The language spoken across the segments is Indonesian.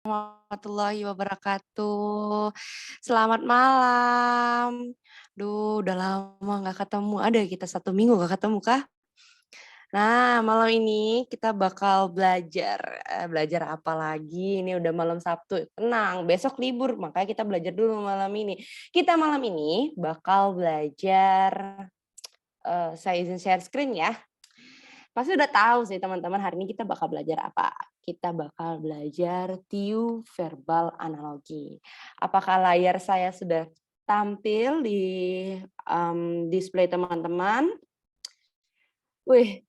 Warahmatullahi wabarakatuh. Selamat malam. Duh, udah lama nggak ketemu. Ada kita 1 minggu nggak ketemu kah? Nah, malam ini kita bakal belajar. Belajar apa lagi? Ini udah malam Sabtu. Tenang, besok libur. Makanya kita belajar dulu malam ini. Kita malam ini bakal belajar. Saya izin share screen ya. Pasti udah tahu sih teman-teman hari ini kita bakal belajar apa. Kita bakal belajar tiu verbal analogi. Apakah layar saya sudah tampil di display teman-teman? Wih,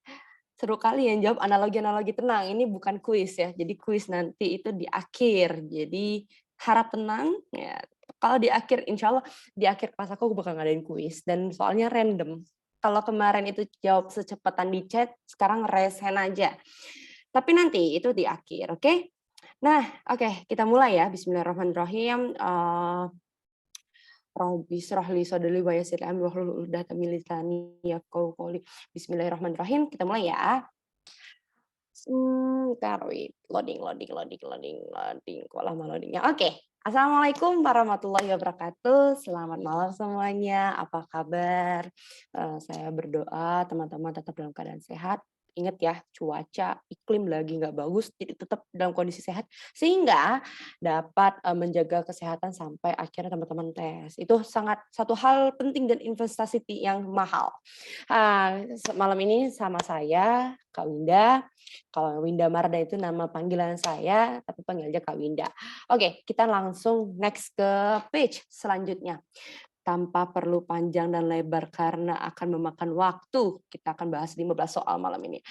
seru kali yang jawab analogi-analogi. Tenang, ini bukan kuis ya. Jadi kuis nanti itu di akhir. Jadi harap tenang ya. Kalau di akhir, insya Allah di akhir kelas aku bakal ngadain kuis dan soalnya random. Kalau kemarin itu jawab secepatan di chat, sekarang resen aja. Tapi nanti itu di akhir, oke? Nah, oke, kita mulai ya. Bismillahirrahmanirrahim. Rabbi shrah li sadri wa yassir li amri wahlul 'uqdatam min lisani yafqahu qawli. Bismillahirrahmanirrahim. Kita mulai ya. Bentar, wait. Loading. Kok lama loadingnya? Oke. Assalamualaikum warahmatullahi wabarakatuh. Selamat malam semuanya. Apa kabar? Saya berdoa teman-teman tetap dalam keadaan sehat. Ingat ya, cuaca, iklim lagi nggak bagus, jadi tetap dalam kondisi sehat sehingga dapat menjaga kesehatan sampai akhirnya teman-teman tes. Itu sangat satu hal penting dan investasi yang mahal. Malam ini sama saya, Kak Winda. Kalau Winda Marda itu nama panggilan saya, tapi panggil aja Kak Winda. Oke, kita langsung next ke page selanjutnya. Tanpa perlu panjang dan lebar karena akan memakan waktu, kita akan bahas 15 soal malam ini.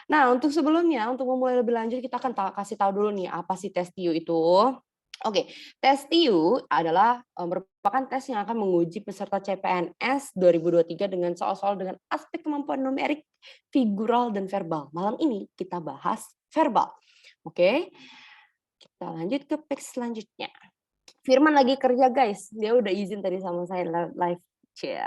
Nah, untuk sebelumnya, untuk memulai lebih lanjut, kita akan kasih tahu dulu nih, apa sih tes TIU itu. Oke, tes TIU adalah merupakan tes yang akan menguji peserta CPNS 2023 dengan soal-soal dengan aspek kemampuan numerik, figural, dan verbal. Malam ini kita bahas verbal. Oke, kita lanjut ke page selanjutnya. Firman lagi kerja guys, dia udah izin tadi sama saya live chat.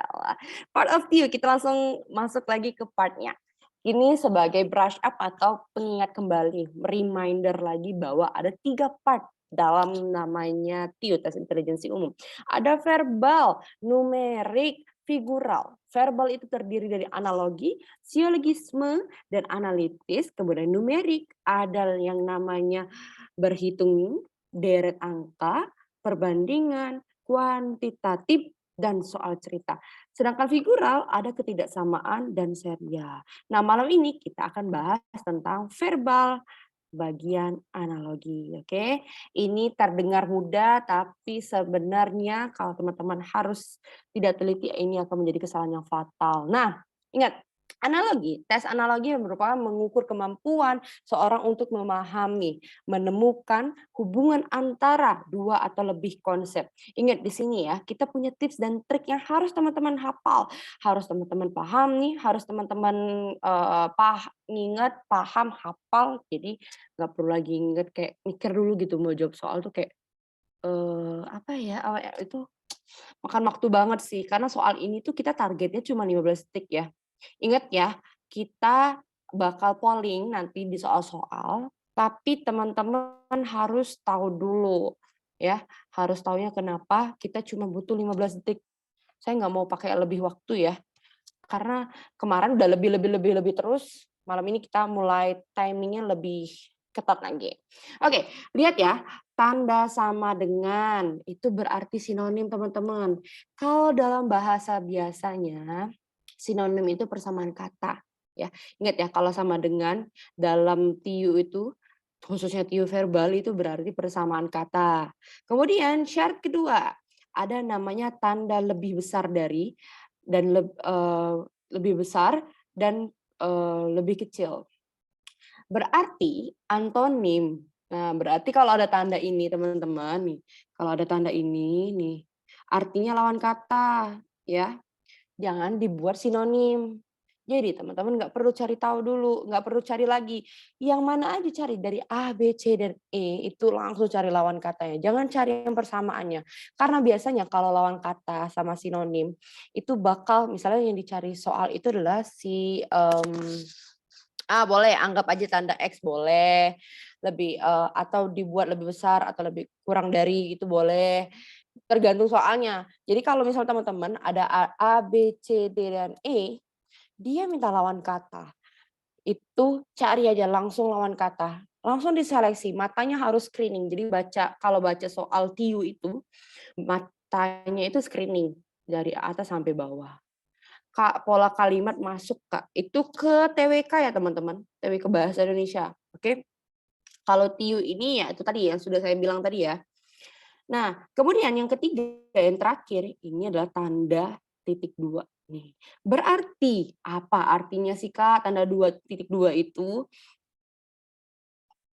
Part of TIU, kita langsung masuk lagi ke partnya. Ini sebagai brush up atau pengingat kembali, reminder lagi bahwa ada 3 part dalam namanya TIU, tes intelijensi umum. Ada verbal, numerik, figural. Verbal itu terdiri dari analogi, siologisme, dan analitis. Kemudian numerik ada yang namanya berhitung, deret angka, perbandingan, kuantitatif, dan soal cerita. Sedangkan figural ada ketidaksamaan dan serial. Nah, malam ini kita akan bahas tentang verbal bagian analogi, oke? Ini terdengar mudah, tapi sebenarnya kalau teman-teman harus tidak teliti, ini akan menjadi kesalahan yang fatal. Nah, ingat, tes analogi merupakan mengukur kemampuan seorang untuk memahami, menemukan hubungan antara 2 atau lebih konsep. Ingat di sini ya, kita punya tips dan trik yang harus teman-teman hafal, harus teman-teman pahami, harus teman-teman paham, hafal. Jadi nggak perlu lagi inget kayak mikir dulu gitu mau jawab soal tuh kayak, apa ya, itu makan waktu banget sih. Karena soal ini tuh kita targetnya cuma 15 detik ya. Ingat ya, kita bakal polling nanti di soal-soal, tapi teman-teman harus tahu dulu ya, harus tahunya kenapa kita cuma butuh 15 detik. Saya nggak mau pakai lebih waktu ya, karena kemarin udah lebih terus, malam ini kita mulai timingnya lebih ketat lagi. Oke, lihat ya, tanda sama dengan itu berarti sinonim teman-teman. Kalau dalam bahasa biasanya, sinonim itu persamaan kata. Ya, ingat ya kalau sama dengan dalam TIU itu, khususnya TIU verbal itu berarti persamaan kata. Kemudian syarat kedua, ada namanya tanda lebih besar dari dan lebih besar dan lebih kecil. Berarti antonim. Nah, berarti kalau ada tanda ini teman-teman nih, kalau ada tanda ini nih, artinya lawan kata ya. Jangan dibuat sinonim. Jadi teman-teman nggak perlu cari tahu dulu, nggak perlu cari lagi. Yang mana aja cari dari A, B, C, dan E, itu langsung cari lawan katanya. Jangan cari yang persamaannya. Karena biasanya kalau lawan kata sama sinonim, itu bakal misalnya yang dicari soal itu adalah si boleh anggap aja tanda X boleh. atau dibuat lebih besar atau lebih kurang dari itu boleh, tergantung soalnya. Jadi kalau misal teman-teman ada A, B, C, D, dan E, dia minta lawan kata. Itu cari aja langsung lawan kata. Langsung diseleksi, matanya harus screening. Jadi kalau baca soal TIU itu, matanya itu screening dari atas sampai bawah. Kak, pola kalimat masuk, Kak. Itu ke TWK ya, teman-teman. TWK Bahasa Indonesia. Oke. Kalau TIU ini ya itu tadi yang sudah saya bilang tadi ya. Nah, kemudian yang ketiga, yang terakhir, ini adalah tanda titik dua nih. Berarti apa artinya sih, Kak, tanda 2.2 itu?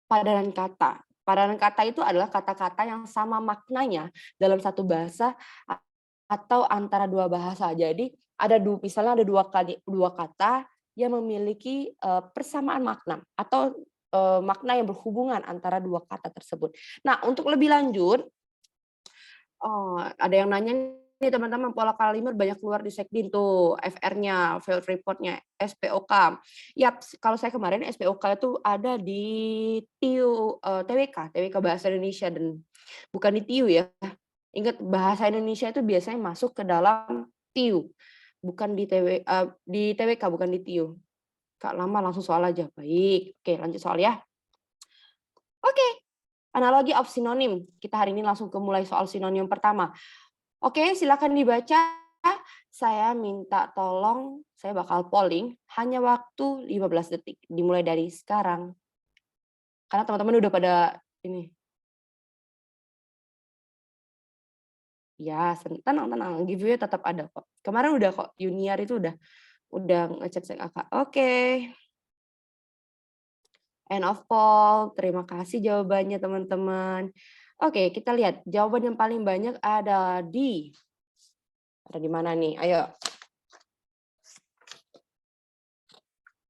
Padanan kata. Padanan kata itu adalah kata-kata yang sama maknanya dalam satu bahasa atau antara dua bahasa. Jadi misalnya ada dua kata yang memiliki persamaan makna atau makna yang berhubungan antara dua kata tersebut. Nah, untuk lebih lanjut, ada yang nanya nih teman-teman, pola kalimat banyak keluar di Sekdin tuh, FR-nya, field report-nya, SPOK. Yap, kalau saya kemarin SPOK itu ada di TWK Bahasa Indonesia, dan bukan di TIU ya. Ingat, bahasa Indonesia itu biasanya masuk ke dalam TIU, bukan di TWK, bukan di TIU. Kak, lama langsung soal aja. Baik, oke lanjut soal ya. Oke, analogi of sinonim. Kita hari ini langsung mulai soal sinonim pertama. Oke, silakan dibaca. Saya minta tolong, saya bakal polling hanya waktu 15 detik. Dimulai dari sekarang. Karena teman-teman udah pada ini. Ya, tenang, giveaway tetap ada kok. Kemarin udah kok, Junior itu udah ngecek Kakak. Oke. End of poll. Terima kasih jawabannya teman-teman. Oke, kita lihat jawaban yang paling banyak ada di mana nih? Ayo.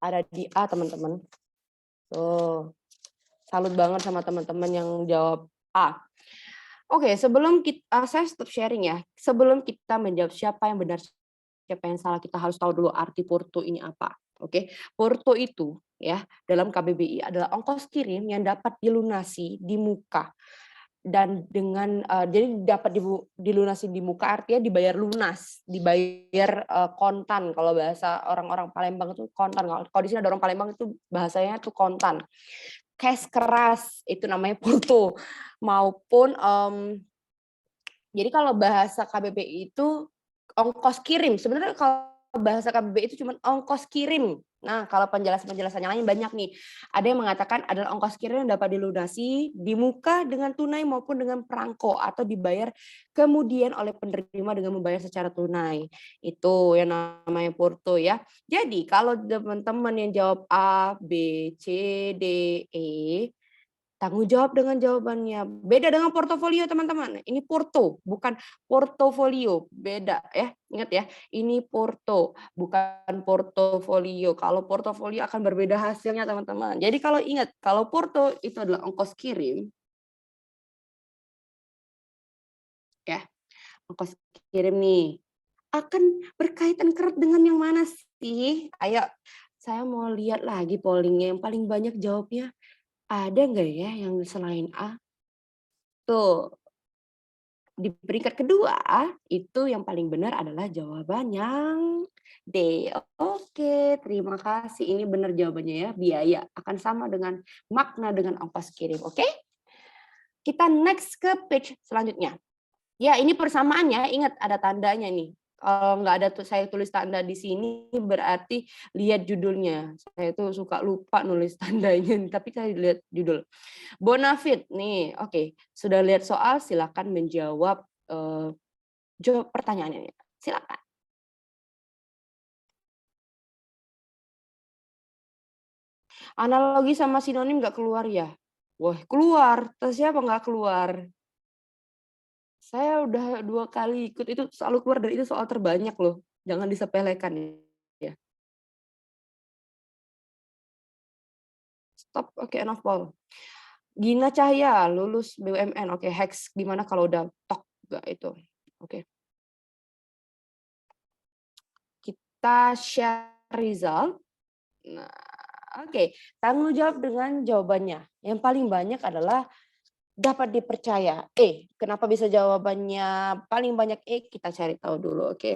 Ada di A, teman-teman. Tuh. Salut banget sama teman-teman yang jawab A. Oke, saya stop sharing ya. Sebelum kita menjawab siapa yang benar, siapa yang salah, kita harus tahu dulu arti porto ini apa. Oke, porto itu ya dalam KBBI adalah ongkos kirim yang dapat dilunasi di muka, dan jadi dapat dilunasi di muka artinya dibayar lunas, dibayar kontan. Kalau bahasa orang-orang Palembang itu kontan. Kalau di sini ada orang Palembang itu bahasanya tuh kontan. Cash keras itu namanya porto. Maupun jadi kalau bahasa KBBI itu ongkos kirim. Sebenarnya kalau bahasa KBBI itu cuma ongkos kirim. Nah, kalau penjelasan-penjelasannya lain banyak nih. Ada yang mengatakan adalah ongkos kirim yang dapat dilunasi di muka dengan tunai maupun dengan perangko atau dibayar kemudian oleh penerima dengan membayar secara tunai. Itu yang namanya porto ya. Jadi kalau teman-teman yang jawab A, B, C, D, E, tanggung jawab dengan jawabannya. Beda dengan portofolio, teman-teman. Ini porto, bukan portofolio. Beda ya. Ingat ya, ini porto, bukan portofolio. Kalau portofolio akan berbeda hasilnya, teman-teman. Jadi kalau ingat, kalau porto itu adalah ongkos kirim, ya, ongkos kirim nih, akan berkaitan erat dengan yang mana sih? Ayo, saya mau lihat lagi pollingnya yang paling banyak jawabnya. Ada nggak ya yang selain A? Tuh, di peringkat kedua, itu yang paling benar adalah jawaban yang D. Oke, terima kasih. Ini benar jawabannya ya. Biaya akan sama dengan makna dengan ongkos kirim. Oke? Kita next ke page selanjutnya. Ya, ini persamaannya. Ingat ada tandanya nih. Kalau nggak ada saya tulis tanda di sini, berarti lihat judulnya. Saya tuh suka lupa nulis tandanya, tapi saya lihat judul. Bonafit nih, oke. Sudah lihat soal, silakan menjawab jawab pertanyaannya. Silakan. Analogi sama sinonim nggak keluar ya? Wah, keluar. Terus siapa nggak keluar? Saya udah 2 kali ikut, itu selalu keluar dan itu soal terbanyak loh. Jangan disepelekan ya. Stop, oke, enough poll. Gina Cahya, lulus BUMN. Oke, Hex gimana kalau udah tok nggak itu? Oke. Kita share result. Nah, Oke, tanggung jawab dengan jawabannya. Yang paling banyak adalah dapat dipercaya. Kenapa bisa jawabannya paling banyak kita cari tahu dulu, oke.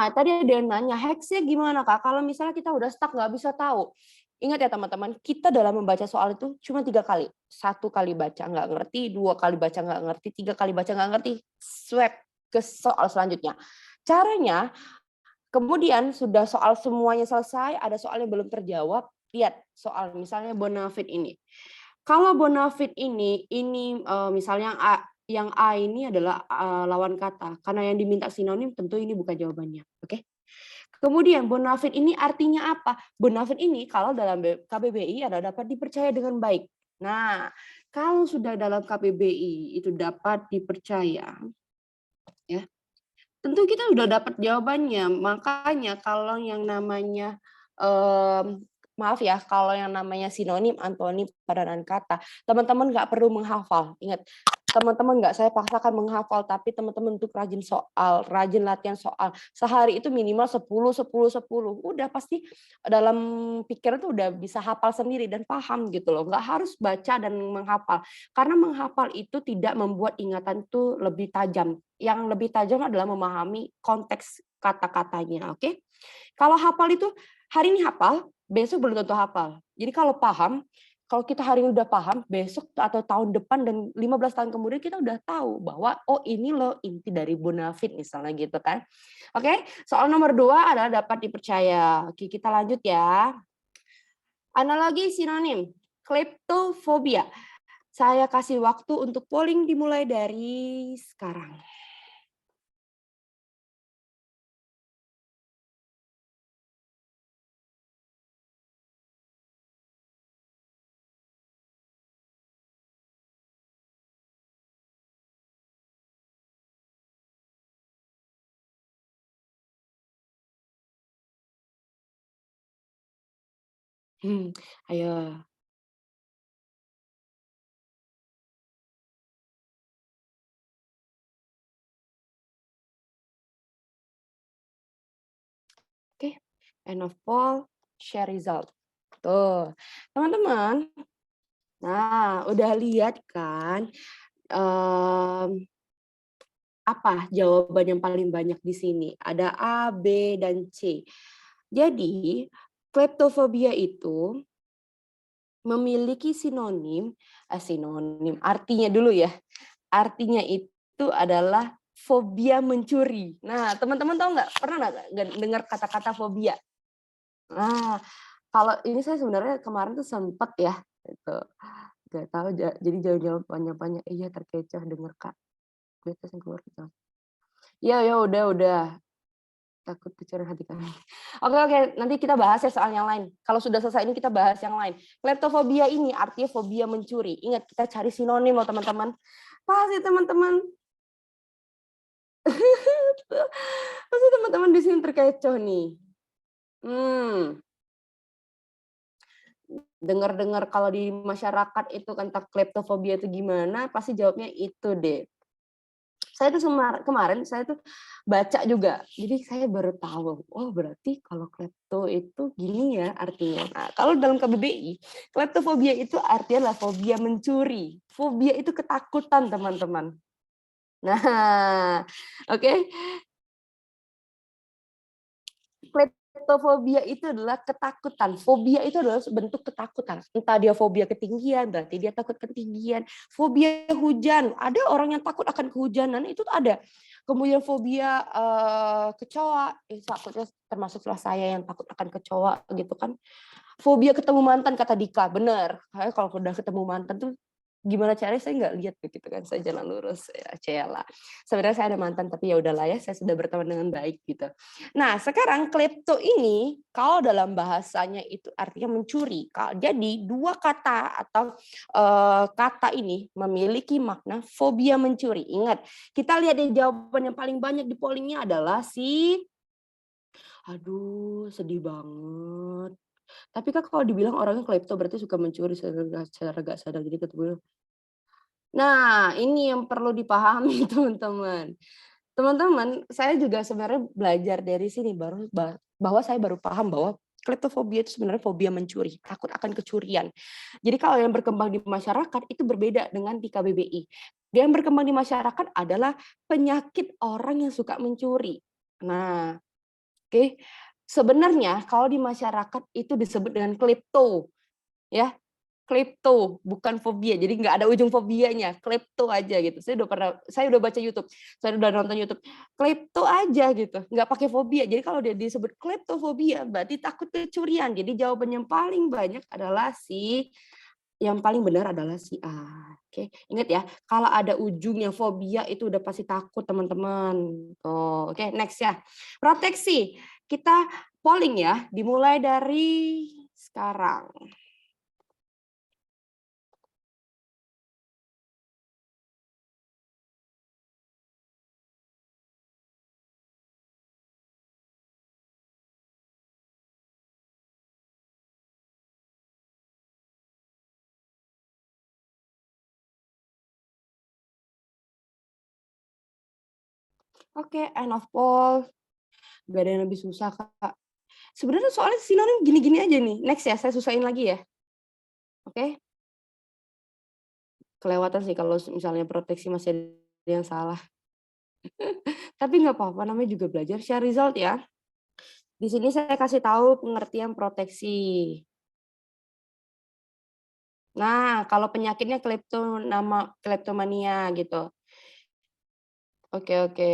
Tadi ada yang nanya, hacksnya gimana Kak? Kalau misalnya kita udah stuck nggak bisa tahu. Ingat ya teman-teman, kita dalam membaca soal itu cuma 3 kali. 1 kali baca nggak ngerti, 2 kali baca nggak ngerti, 3 kali baca nggak ngerti, swap ke soal selanjutnya. Caranya, kemudian sudah soal semuanya selesai, ada soal yang belum terjawab, lihat soal misalnya bonafit ini. Kalau bonafit ini misalnya yang A ini adalah lawan kata, karena yang diminta sinonim tentu ini bukan jawabannya, oke. Kemudian bonafit ini artinya apa? Bonafit ini kalau dalam KBBI adalah dapat dipercaya dengan baik. Nah, kalau sudah dalam KBBI itu dapat dipercaya, ya, tentu kita sudah dapat jawabannya. Makanya kalau yang namanya, maaf ya, kalau yang namanya sinonim, antonim, padanan kata, teman-teman nggak perlu menghafal. Ingat, teman-teman nggak saya paksakan menghafal, tapi teman-teman untuk rajin soal, rajin latihan soal. Sehari itu minimal 10, 10, 10. Udah pasti dalam pikiran tuh udah bisa hafal sendiri dan paham gitu loh. Nggak harus baca dan menghafal. Karena menghafal itu tidak membuat ingatan tuh lebih tajam. Yang lebih tajam adalah memahami konteks kata-katanya, oke? Kalau hafal itu hari ini hafal, besok belum tentu hafal. Jadi kalau paham, kalau kita hari ini udah paham, besok atau tahun depan dan 15 tahun kemudian kita udah tahu bahwa oh ini loh inti dari bonafit misalnya gitu kan. Oke, soal nomor 2 adalah dapat dipercaya. Oke, kita lanjut ya. Analogi sinonim, kleptofobia. Saya kasih waktu untuk polling dimulai dari sekarang. Ayo. Oke, end of poll, share result. Tuh, teman-teman. Nah, udah lihat kan apa jawaban yang paling banyak di sini? Ada A, B, dan C. Jadi, kleptofobia itu memiliki sinonim, artinya dulu ya. Artinya itu adalah fobia mencuri. Nah, teman-teman tahu nggak? Pernah nggak dengar kata-kata fobia? Nah, kalau ini saya sebenarnya kemarin tuh sempet ya, gitu. Nggak tahu jadi jawab-jawab panjang-panjang, "Iya terkecoh denger Kak, gue terus keluar gitu." "Iya ya udah, takut kecurian hati kami." Oke, nanti kita bahas ya soal yang lain. Kalau sudah selesai ini kita bahas yang lain. Kleptofobia ini artinya fobia mencuri. Ingat kita cari sinonim loh teman-teman. Pasti teman-teman pasti teman-teman di sini terkecoh nih. Hmm. Dengar-dengar kalau di masyarakat itu tentang kleptofobia itu gimana, pasti jawabnya itu deh. Saya tuh kemarin saya tuh baca juga, jadi saya baru tahu, oh berarti kalau klepto itu gini ya artinya. Nah, kalau dalam KBBI, kleptofobia itu artinya adalah fobia mencuri. Fobia itu ketakutan, teman-teman. Nah, oke. Kleptofobia itu adalah ketakutan. Fobia itu adalah bentuk ketakutan. Entah dia fobia ketinggian, berarti dia takut ketinggian. Fobia hujan, ada orang yang takut akan kehujanan, itu ada. Kemudian fobia kecoa, takutnya termasuklah saya yang takut akan kecoa gitu kan. Fobia ketemu mantan kata Dika, bener. Kayak kalau udah ketemu mantan tuh gimana caranya saya nggak lihat begitu kan, saya jalan lurus ya cialah. Sebenarnya saya ada mantan tapi ya udahlah ya, saya sudah berteman dengan baik gitu. Nah, sekarang klepto ini kalau dalam bahasanya itu artinya mencuri. Jadi dua kata atau kata ini memiliki makna fobia mencuri. Ingat, kita lihat di jawaban yang paling banyak di pollingnya adalah aduh sedih banget. Tapi kan kalau dibilang orangnya klepto berarti suka mencuri secara nggak sadar jadi ketemu. Nah, ini yang perlu dipahami teman-teman. Teman-teman, saya juga sebenarnya belajar dari sini bahwa saya baru paham bahwa Kleptofobia itu sebenarnya fobia mencuri, takut akan kecurian. Jadi kalau yang berkembang di masyarakat itu berbeda dengan di KBBI. Yang berkembang di masyarakat adalah penyakit orang yang suka mencuri. Nah, oke. Sebenarnya kalau di masyarakat itu disebut dengan klepto, ya. Klepto, bukan fobia. Jadi nggak ada ujung fobianya, klepto aja gitu. Saya udah baca YouTube, saya udah nonton YouTube. Klepto aja gitu, nggak pakai fobia. Jadi kalau dia disebut kleptofobia berarti takut kecurian. Jadi jawaban yang paling banyak adalah yang paling benar adalah si A. Oke, ingat ya, kalau ada ujungnya fobia itu udah pasti takut teman-teman. Tuh, oke, next ya. Proteksi. Kita polling ya, dimulai dari sekarang. Oke, end of poll. Gak ada yang lebih susah, Kak. Sebenarnya soalnya sinonim gini-gini aja nih. Next ya, saya susahin lagi ya. Oke. Kelewatan sih kalau misalnya proteksi masih ada yang salah. Tapi nggak apa-apa, namanya juga belajar. Share result ya. Di sini saya kasih tahu pengertian proteksi. Nah, kalau penyakitnya kleptomania gitu. Oke, oke.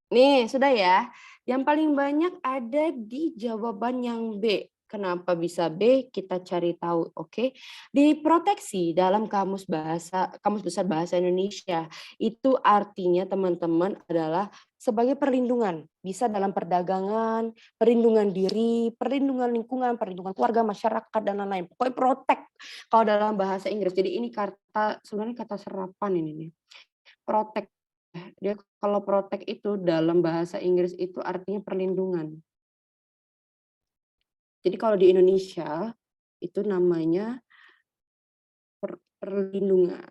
Nih, sudah ya. Yang paling banyak ada di jawaban yang B. Kenapa bisa B? Kita cari tahu, oke? Di proteksi dalam Kamus Besar Bahasa Indonesia, itu artinya teman-teman adalah sebagai perlindungan. Bisa dalam perdagangan, perlindungan diri, perlindungan lingkungan, perlindungan keluarga, masyarakat, dan lain-lain. Pokoknya protect kalau dalam bahasa Inggris. Jadi ini sebenarnya kata serapan ini nih. Protect. Dia kalau protect itu dalam bahasa Inggris itu artinya perlindungan. Jadi kalau di Indonesia itu namanya perlindungan,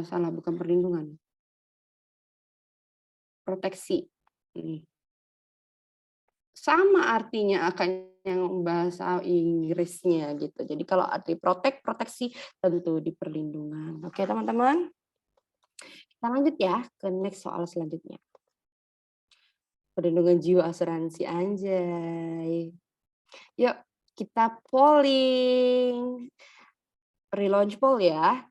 salah bukan perlindungan, proteksi. Sama artinya akan yang bahasa Inggrisnya gitu. Jadi kalau arti proteksi tentu di perlindungan. Oke teman-teman, kita lanjut ya ke next soal selanjutnya. Perlindungan jiwa asuransi anjay. Yuk kita polling. Relaunch poll ya.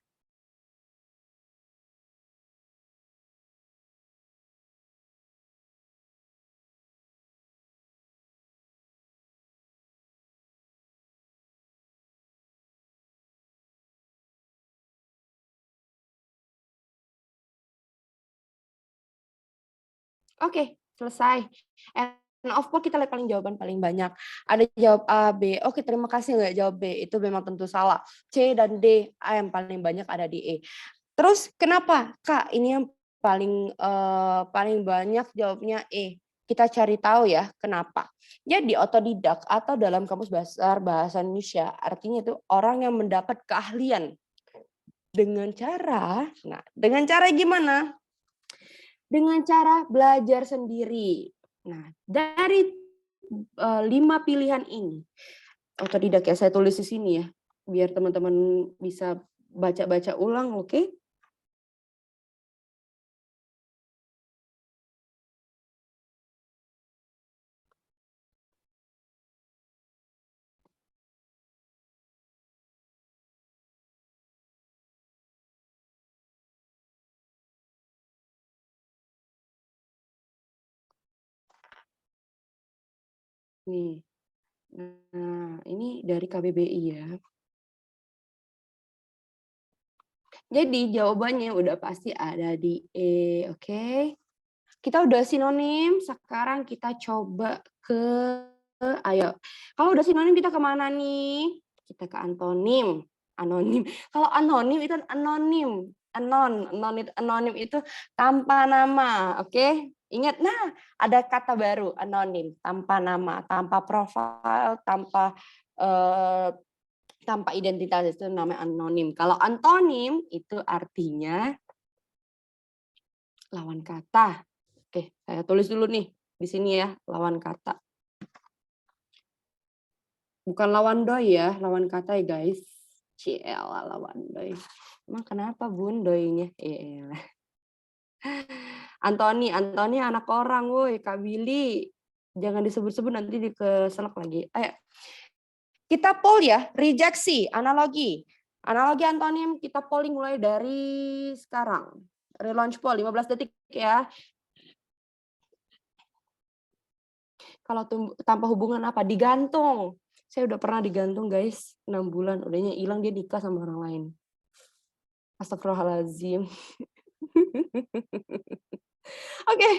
Oke, selesai. End of poll kita lihat jawaban paling banyak. Ada jawab A, B. Oke, terima kasih nggak jawab B. Itu memang tentu salah. C dan D, A yang paling banyak ada di E. Terus kenapa, Kak? Ini yang paling banyak jawabnya E. Kita cari tahu ya kenapa. Jadi otodidak atau dalam Kamus Besar Bahasa Indonesia artinya itu orang yang mendapat keahlian dengan cara gimana? Dengan cara belajar sendiri. Nah, dari 5 pilihan ini, otodidak ya, saya tulis di sini ya, biar teman-teman bisa baca-baca ulang, oke? Nih, nah ini dari KBBI ya. Jadi jawabannya udah pasti ada di E, oke? Kita udah sinonim, sekarang kita coba ke, ayo. Kalau udah sinonim kita kemana nih? Kita ke antonim. Anonim. Kalau anonim itu anonim. Anonim itu tanpa nama, oke? Ingat, nah ada kata baru, anonim, tanpa nama, tanpa profil, eh, tanpa identitas, itu namanya anonim. Kalau antonim itu artinya lawan kata. Oke, saya tulis dulu nih di sini ya, lawan kata. Bukan lawan doi ya, lawan kata ya guys. Cielah lawan doi. Emang kenapa bun doinya? Iyalah. Antoni anak orang, woi Kak Billy. Jangan disebut-sebut nanti keselak lagi. Ayo. Kita poll ya, rejeksi, analogi. Analogi antonim kita polling mulai dari sekarang. Relaunch poll 15 detik ya. Kalau tanpa hubungan apa? Digantung. Saya udah pernah digantung guys, 6 bulan. Udahnya hilang dia nikah sama orang lain. Astagfirullahaladzim. Oke,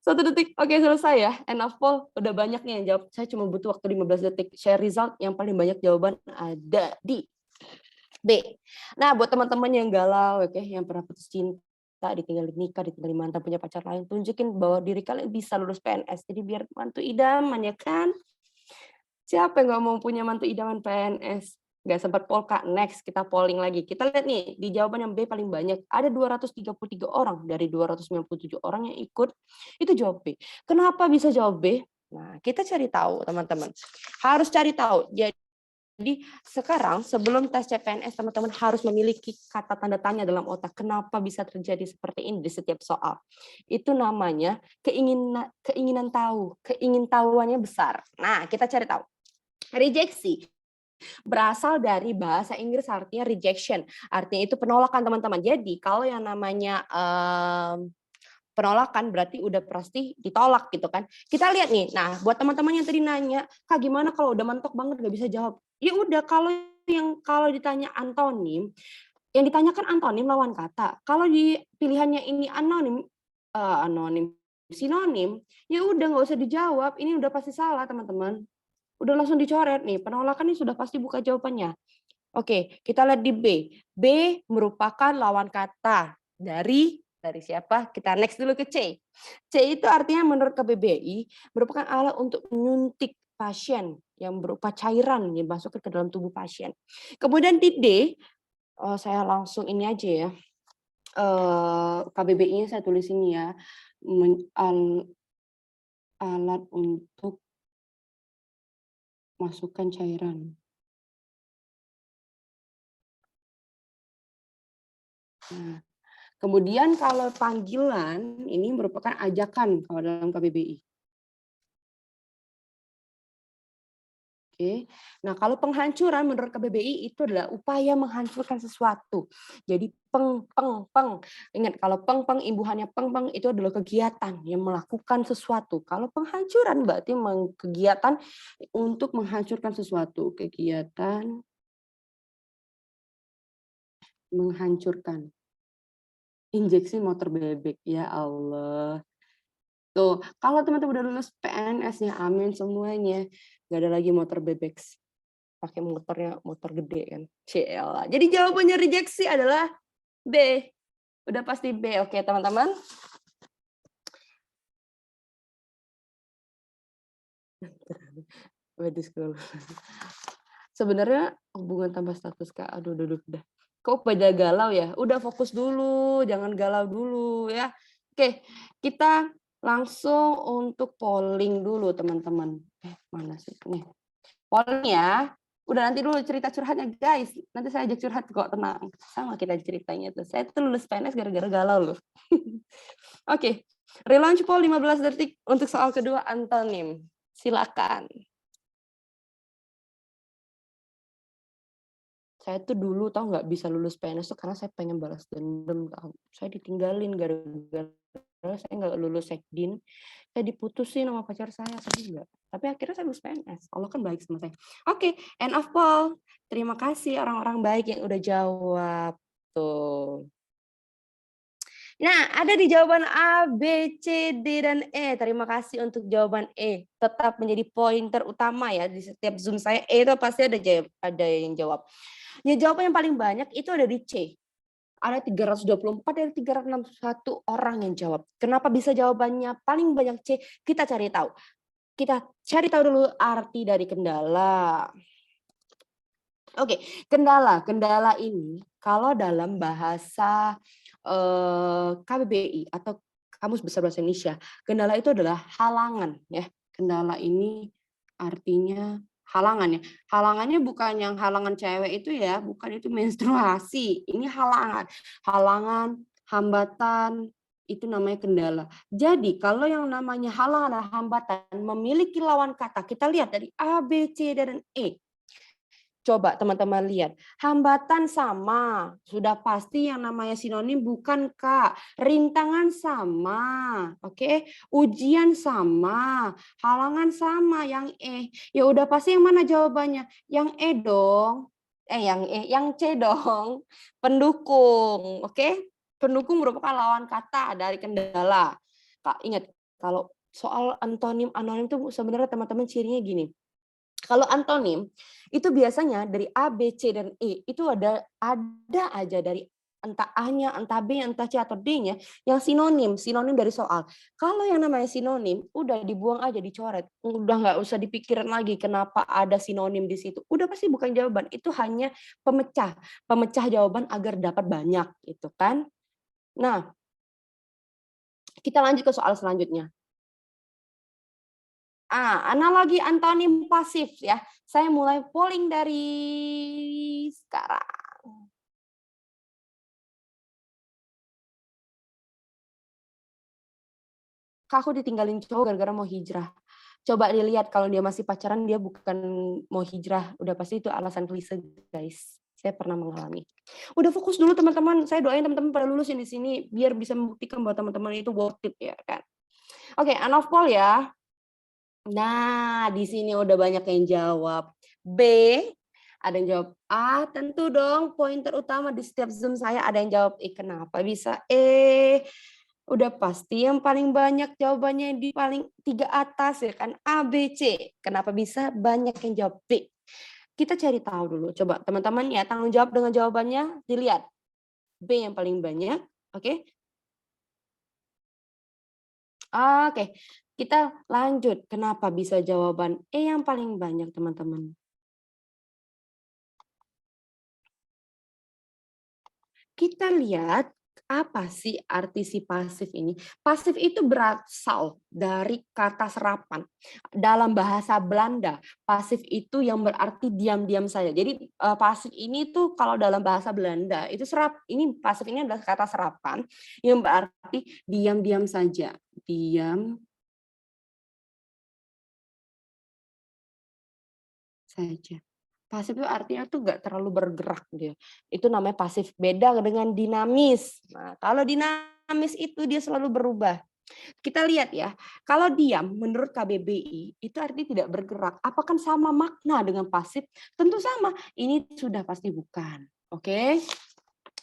1 detik. Oke, selesai ya. End of poll. Udah banyak nih yang jawab. Saya cuma butuh waktu 15 detik. Share result yang paling banyak jawaban ada di B. Nah, buat teman-teman yang galau, oke, yang pernah putus cinta, ditinggalin nikah, ditinggalin mantan, punya pacar lain, tunjukin bahwa diri kalian bisa lulus PNS. Jadi biar mantu idaman ya kan? Siapa yang nggak mau punya mantu idaman PNS? Nggak sempat poll Kak, next kita polling lagi. Kita lihat nih, di jawaban yang B paling banyak, ada 233 orang dari 297 orang yang ikut, itu jawab B. Kenapa bisa jawab B? Nah, kita cari tahu teman-teman. Harus cari tahu. Jadi sekarang sebelum tes CPNS teman-teman harus memiliki kata tanda tanya dalam otak. Kenapa bisa terjadi seperti ini di setiap soal? Itu namanya keinginan tahu, keingintahuannya besar. Nah, kita cari tahu. Rejeksi berasal dari bahasa Inggris artinya rejection. Artinya itu penolakan teman-teman. Jadi kalau yang namanya penolakan berarti udah pasti ditolak gitu kan. Kita lihat nih. Nah, buat teman-teman yang tadi nanya, Kak gimana kalau udah mentok banget gak bisa jawab? Ya udah kalau ditanya antonim, yang ditanyakan antonim lawan kata. Kalau di pilihannya ini anonim sinonim, ya udah nggak usah dijawab. Ini udah pasti salah teman-teman. Udah langsung dicoret nih. Penolakan ini sudah pasti buka jawabannya. Oke, kita lihat di B. B merupakan lawan kata dari siapa? Kita next dulu ke C. C itu artinya menurut KBBI merupakan alat untuk menyuntik pasien yang berupa cairan yang dimasukkan ke dalam tubuh pasien. Kemudian di D, saya langsung ini aja ya. KBBI-nya saya tulis ini ya. Alat untuk masukkan cairan. Nah, kemudian kalau panggilan ini merupakan ajakan kalau dalam KBBI. Oke. Nah, kalau penghancuran menurut KBBI itu adalah upaya menghancurkan sesuatu. Jadi peng. Ingat kalau peng imbuhannya peng itu adalah kegiatan yang melakukan sesuatu. Kalau penghancuran berarti kegiatan untuk menghancurkan sesuatu, kegiatan menghancurkan. Injeksi motor bebek, ya Allah. Tuh, kalau teman-teman udah lulus PNS ya, amin semuanya. Nggak ada lagi motor bebek. Pakai motornya motor gede kan. Cielah. Jadi jawabannya rejeksi adalah B. Udah pasti B. Oke, teman-teman. Sebenarnya hubungan tanpa status Kak. Aduh, udah. Kok pada galau ya? Udah fokus dulu, jangan galau dulu ya. Oke, kita langsung untuk polling dulu teman-teman. Mana sih? Nih. Polling ya. Udah nanti dulu cerita curhatnya guys. Nanti saya ajak curhat kok, tenang. Sama kita ceritanya tuh. Saya tuh lulus PNS gara-gara galau loh. Oke. Relaunch poll 15 detik untuk soal kedua antonim. Silakan. Saya tuh dulu tahu nggak bisa lulus PNS tuh karena saya pengen balas dendam. Saya ditinggalin gara-gara saya nggak lulus Sekdin. Saya diputusin sama pacar saya enggak. Tapi akhirnya saya lulus PNS. Allah kan baik sama saya. Oke, end of poll. Terima kasih orang-orang baik yang udah jawab. Tuh. Nah, ada di jawaban A, B, C, D, dan E. Terima kasih untuk jawaban E. Tetap menjadi pointer utama ya di setiap Zoom saya. E itu pasti ada yang jawab. Ya jawaban yang paling banyak itu ada di C. Ada 324 dari 361 orang yang jawab. Kenapa bisa jawabannya paling banyak C? Kita cari tahu. Kita cari tahu dulu arti dari kendala. Oke, kendala. Kendala ini kalau dalam bahasa KBBI atau Kamus Besar Bahasa Indonesia, kendala itu adalah halangan ya. Kendala ini artinya Halangannya. Halangannya bukan yang halangan cewek itu ya, bukan itu menstruasi. Ini halangan. Halangan, hambatan, itu namanya kendala. Jadi kalau yang namanya halangan dan hambatan memiliki lawan kata, kita lihat dari A, B, C, dan E. Coba teman-teman lihat, hambatan sama, sudah pasti yang namanya sinonim bukan Kak. Rintangan sama, oke? Ujian sama, halangan sama, yang E. Ya udah pasti yang mana jawabannya? Yang E dong. Yang C dong. Pendukung, oke? Pendukung merupakan lawan kata dari kendala. Kak, ingat kalau soal antonim anonim itu sebenarnya teman-teman cirinya gini. Kalau antonim itu biasanya dari A, B, C, dan E itu ada aja dari entah A-nya, entah B-nya, entah C atau D-nya yang sinonim dari soal. Kalau yang namanya sinonim udah dibuang aja, dicoret, udah nggak usah dipikirin lagi kenapa ada sinonim di situ. Udah pasti bukan jawaban, itu hanya pemecah jawaban agar dapat banyak, gitu kan? Nah, kita lanjut ke soal selanjutnya. Analogi antonim pasif ya. Saya mulai polling dari sekarang. Kak, aku ditinggalin cowok gara-gara mau hijrah. Coba dilihat kalau dia masih pacaran, dia bukan mau hijrah. Udah pasti itu alasan klise, guys. Saya pernah mengalami. Udah fokus dulu teman-teman. Saya doain teman-teman pada lulusin di sini biar bisa membuktikan bahwa teman-teman itu worth it ya kan. Oke, unofol ya. Nah, di sini udah banyak yang jawab. B, ada yang jawab A, tentu dong pointer utama di setiap Zoom saya ada yang jawab E. Kenapa bisa E? Udah pasti yang paling banyak jawabannya di paling 3 atas ya kan, A, B, C. Kenapa bisa banyak yang jawab B? Kita cari tahu dulu. Coba teman-teman ya tanggung jawab dengan jawabannya, dilihat. B yang paling banyak, oke? Oke, kita lanjut. Kenapa bisa jawaban E yang paling banyak, teman-teman? Kita lihat apa sih arti si pasif ini? Pasif itu berasal dari kata serapan. Dalam bahasa Belanda, pasif itu yang berarti diam-diam saja. Jadi pasif ini tuh kalau dalam bahasa Belanda itu ini pasif ini adalah kata serapan yang berarti diam-diam saja. Diam saja. Pasif itu artinya tuh nggak terlalu bergerak dia. Itu namanya pasif. Beda dengan dinamis. Nah, kalau dinamis itu dia selalu berubah. Kita lihat ya, kalau diam menurut KBBI itu artinya tidak bergerak. Apakah sama makna dengan pasif? Tentu sama. Ini sudah pasti bukan. Oke?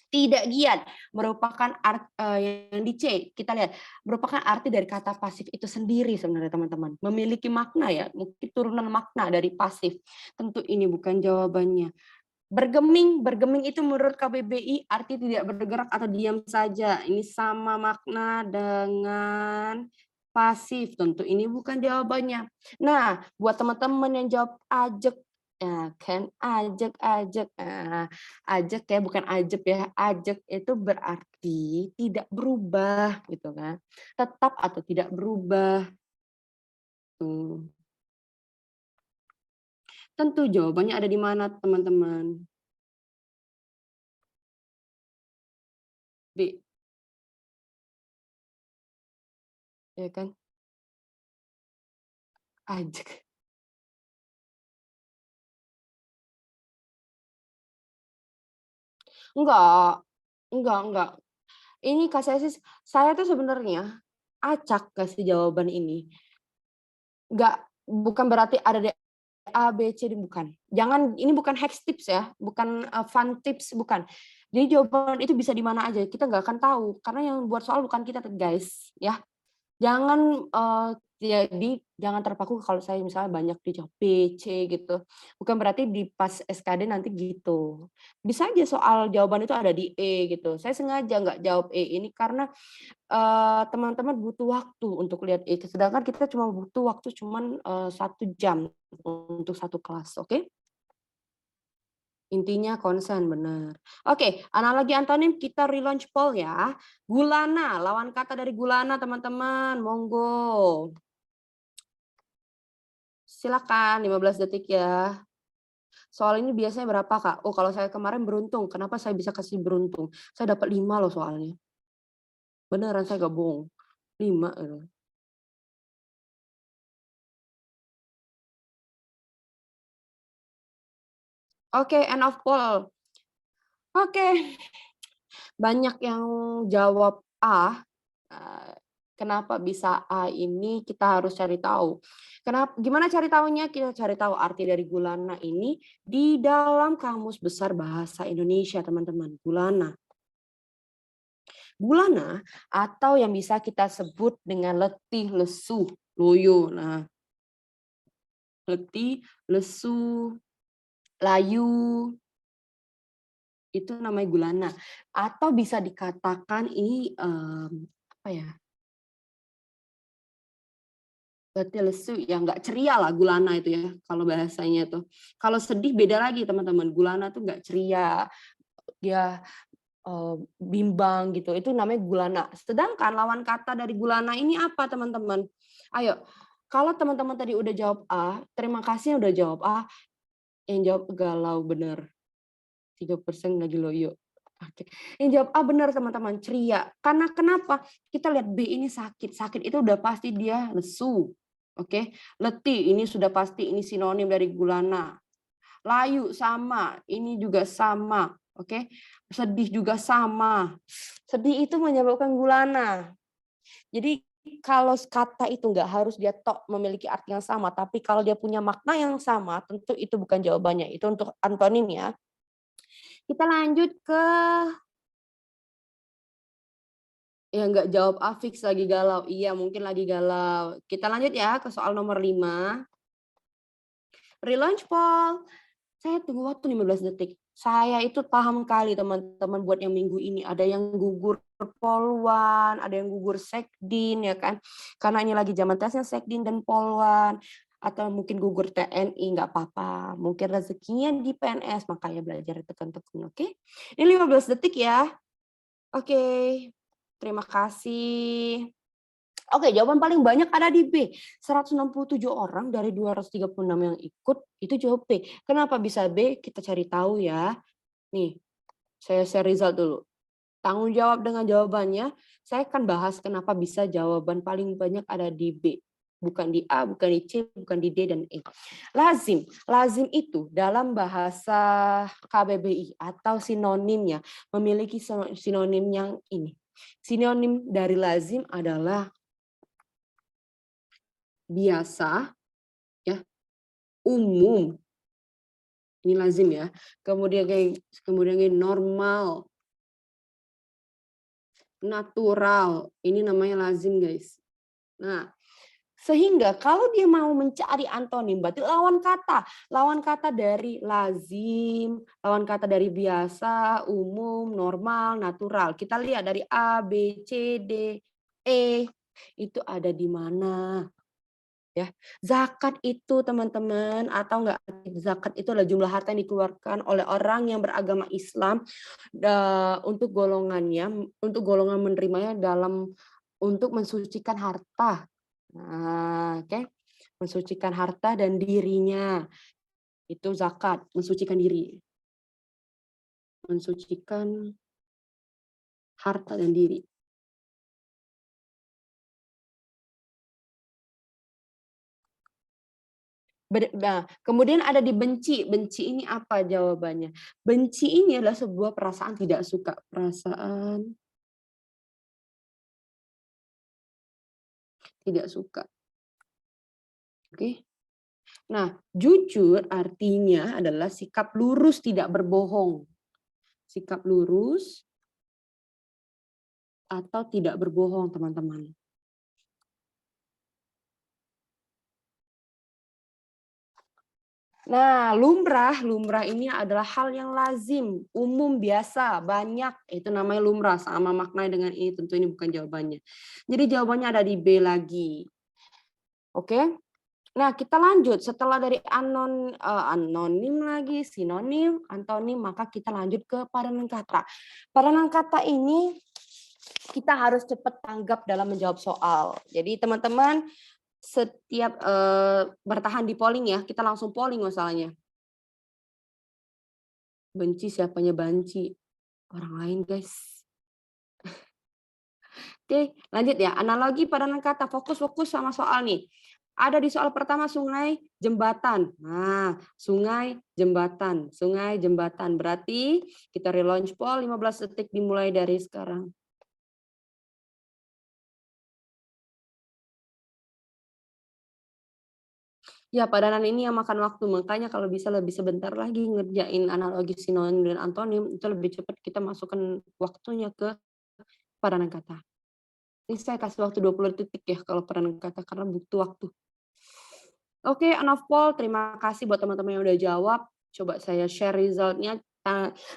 Tidak giat merupakan yang di C, kita lihat merupakan arti dari kata pasif itu sendiri sebenarnya teman-teman. Memiliki makna ya, mungkin turunan makna dari pasif. Tentu ini bukan jawabannya. Bergeming itu menurut KBBI arti tidak bergerak atau diam saja. Ini sama makna dengan pasif. Tentu ini bukan jawabannya. Nah, buat teman-teman yang jawab ajek, ya kan ajek. Ajek ya bukan ajeb ya. Ajek itu berarti tidak berubah gitu kan. Tetap atau tidak berubah. Tuh. Tentu jawabannya ada di mana teman-teman? B, ya kan? Ajek. Enggak, enggak. Ini Kak saya tuh sebenarnya acak kasih jawaban ini. Bukan berarti ada di A, B, C, bukan. Jangan, ini bukan hacks tips ya, bukan fun tips, bukan. Jadi jawaban itu bisa di mana aja, kita nggak akan tahu, karena yang buat soal bukan kita guys, ya. Jangan, jadi jangan terpaku kalau saya misalnya banyak dijawab B, C gitu. Bukan berarti di pas SKD nanti gitu. Bisa aja soal jawaban itu ada di E gitu. Saya sengaja nggak jawab E ini karena, teman-teman butuh waktu untuk lihat E, sedangkan kita cuma butuh waktu cuman, 1 jam untuk satu kelas, oke? Intinya konsen, benar. Oke, analogi antonim kita relaunch poll ya. Gulana, lawan kata dari gulana teman-teman, monggo. Silakan 15 detik ya. Soal ini biasanya berapa, Kak? Oh, kalau saya kemarin beruntung. Kenapa saya bisa kasih beruntung? Saya dapat 5 loh soalnya. Beneran saya nggak bohong. 5 gitu. Oke, end of poll. Oke, banyak yang jawab A. Kenapa bisa A ini kita harus cari tahu. Gimana cari tahunya? Kita cari tahu arti dari gulana ini di dalam Kamus Besar Bahasa Indonesia, teman-teman. Gulana. Gulana atau yang bisa kita sebut dengan letih, lesu, loyo. Nah, letih, lesu, layu, itu namanya gulana. Atau bisa dikatakan ini apa ya? Letih, lesu, ya nggak ceria lah gulana itu ya kalau bahasanya tuh. Kalau sedih beda lagi teman-teman. Gulana tuh nggak ceria, dia bimbang gitu. Itu namanya gulana. Sedangkan lawan kata dari gulana ini apa teman-teman? Ayo, kalau teman-teman tadi udah jawab A, terima kasih udah jawab A. Yang jawab galau bener. 3% lagi loyo. Oke. Yang jawab A benar teman-teman, ceria. Karena kenapa? Kita lihat B ini sakit. Sakit itu udah pasti dia lesu. Oke. Letih ini sudah pasti ini sinonim dari gulana. Layu sama, ini juga sama. Oke. Sedih juga sama. Sedih itu menyebabkan gulana. Jadi kalau kata itu nggak harus dia tok memiliki arti yang sama, tapi kalau dia punya makna yang sama, tentu itu bukan jawabannya. Itu untuk antonim ya. Kita lanjut ke ya nggak jawab Afix lagi galau. Iya, mungkin lagi galau. Kita lanjut ya ke soal nomor 5. Relaunch poll. Saya tunggu waktu 15 detik. Saya itu paham kali teman-teman buat yang minggu ini. Ada yang gugur polwan, ada yang gugur sekdin ya kan. Karena ini lagi zaman tesnya sekdin dan polwan. Atau mungkin gugur TNI, nggak apa-apa. Mungkin rezekinya di PNS, makanya belajar tekun-tekun, oke? Ini 15 detik ya. Oke, terima kasih. Oke, jawaban paling banyak ada di B. 167 orang dari 236 yang ikut, itu jawab B. Kenapa bisa B? Kita cari tahu ya. Nih, saya share result dulu. Tanggung jawab dengan jawabannya, saya akan bahas kenapa bisa jawaban paling banyak ada di B. Bukan di A, bukan di C, bukan di D, dan E. Lazim. Lazim itu dalam bahasa KBBI atau sinonimnya, memiliki sinonim yang ini. Sinonim dari lazim adalah biasa, ya, umum, ini lazim ya. Kemudian normal, natural, ini namanya lazim guys. Nah, sehingga kalau dia mau mencari antonim, berarti lawan kata dari lazim, lawan kata dari biasa, umum, normal, natural. Kita lihat dari A, B, C, D, E, itu ada di mana? Ya, zakat itu teman-teman atau enggak, zakat itu adalah jumlah harta yang dikeluarkan oleh orang yang beragama Islam untuk golongan menerimanya untuk mensucikan harta. Nah, oke. Mensucikan harta dan dirinya. Itu zakat, mensucikan diri. Mensucikan harta dan diri. Nah, kemudian ada di benci. Benci ini apa jawabannya? Benci ini adalah sebuah perasaan tidak suka. Perasaan tidak suka. Oke. Nah, jujur artinya adalah sikap lurus tidak berbohong. Sikap lurus atau tidak berbohong, teman-teman. Nah, lumrah ini adalah hal yang lazim, umum, biasa, banyak. Itu namanya lumrah, sama maknanya dengan ini. Tentu ini bukan jawabannya. Jadi jawabannya ada di B lagi. Oke? Nah, kita lanjut. Setelah dari anonim lagi, sinonim, antonim, maka kita lanjut ke padanan kata. Padanan kata ini kita harus cepat tanggap dalam menjawab soal. Jadi teman-teman, setiap bertahan di polling ya, kita langsung polling masalahnya. Benci siapanya banci? Orang lain, guys. Oke, lanjut ya. Analogi padanan kata, fokus-fokus sama soal nih. Ada di soal pertama sungai, jembatan. Nah, sungai, jembatan. Sungai, jembatan. Berarti kita relaunch poll 15 detik dimulai dari sekarang. Ya, padanan ini yang makan waktu. Makanya kalau bisa lebih sebentar lagi ngerjain analogi sinonim dan antonim, itu lebih cepat kita masukkan waktunya ke padanan kata. Ini saya kasih waktu 20 detik ya kalau padanan kata karena butuh waktu. Oke, enough poll. Terima kasih buat teman-teman yang udah jawab. Coba saya share resultnya.